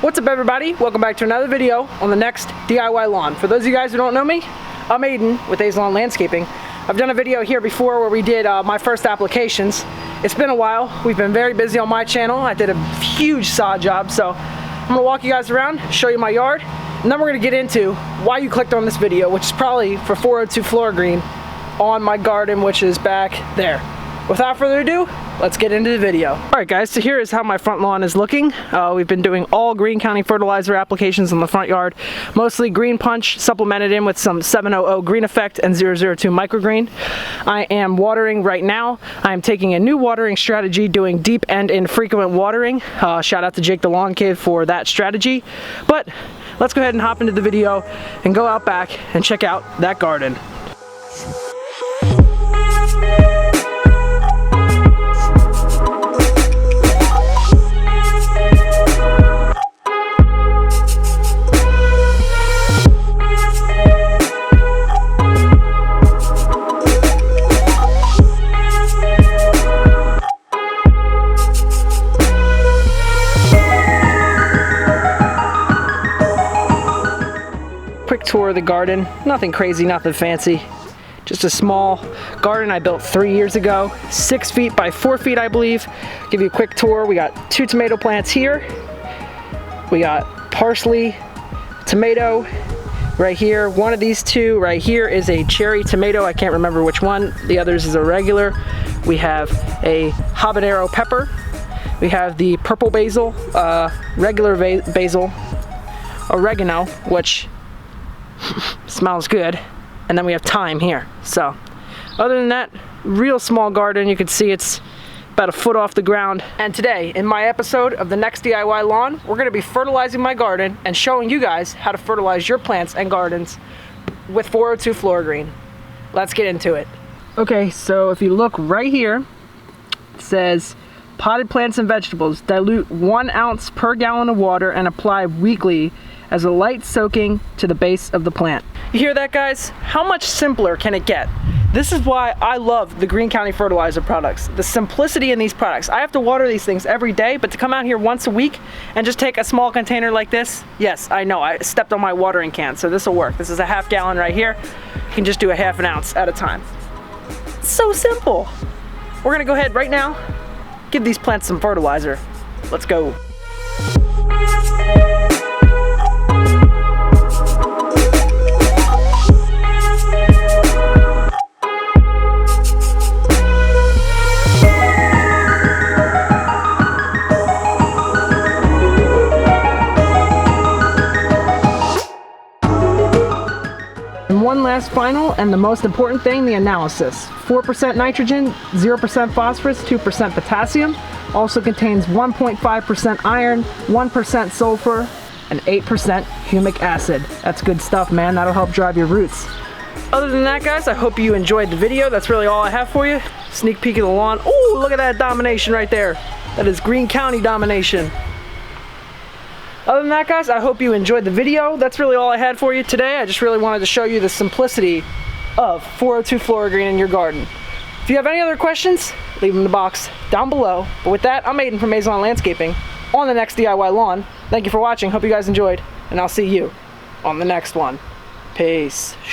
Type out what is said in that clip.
What's up everybody? Welcome back to another video on the N-Ext DIY lawn. For those of you guys who don't know me, I'm Aiden with A's Lawn Landscaping. I've done a video here before where we did my first applications. It's been a while. We've been very busy on my channel. I did a huge sod job, so I'm gonna walk you guys around, show you my yard, and then we're gonna get into why you clicked on this video, which is probably for 402 Floragreene on my garden, which is back there. Without further ado, let's get into the video. Alright guys, so here is how my front lawn is looking. We've been doing all Greene County Fertilizer applications in the front yard. Mostly Green Punch, supplemented in with some 700 Green Effect and 002 Microgreen. I am watering right now. I am taking a new watering strategy, doing deep and infrequent watering. Shout out to Jake the Lawn Kid for that strategy. But let's go ahead and hop into the video and go out back and check out that garden. Quick tour of the garden. Nothing crazy, nothing fancy. Just a small garden I built 3 years ago. 6 feet by 4 feet, I believe. Give you a quick tour. We got 2 tomato plants here. We got parsley, tomato right here. One of these two right here is a cherry tomato. I can't remember which one. The others is a regular. We have a habanero pepper. We have the purple basil, regular basil, oregano, which smells good, and then we have thyme here. So other than that, real small garden. You can see it's about a foot off the ground. And today in my episode of the N-Ext DIY lawn, we're going to be fertilizing my garden and showing you guys how to fertilize your plants and gardens with 402 Floragreene. Let's get into it. Okay, so if you look right here, it says potted plants and vegetables, dilute 1 ounce per gallon of water and apply weekly as a light soaking to the base of the plant. You hear that, guys? How much simpler can it get? This is why I love the Greene County Fertilizer products. The simplicity in these products. I have to water these things every day, but to come out here once a week and just take a small container like this, yes, I know, I stepped on my watering can, so this will work. This is a ½ gallon right here. You can just do a ½ ounce at a time. It's so simple. We're gonna go ahead right now, give these plants some fertilizer. Let's go. One last final and the most important thing, the analysis. 4% nitrogen, 0% phosphorus, 2% potassium. Also contains 1.5% iron, 1% sulfur, and 8% humic acid. That's good stuff, man. That'll help drive your roots. Other than that, guys, I hope you enjoyed the video. That's really all I have for you. Sneak peek of the lawn. Oh, look at that domination right there. That is Greene County domination. Other than that, guys, I hope you enjoyed the video. That's really all I had for you today. I just really wanted to show you the simplicity of 402 Floragreene in your garden. If you have any other questions, leave them in the box down below. But with that, I'm Aiden from A's Lawn Landscaping on the N-Ext DIY lawn. Thank you for watching. Hope you guys enjoyed, and I'll see you on the next one. Peace.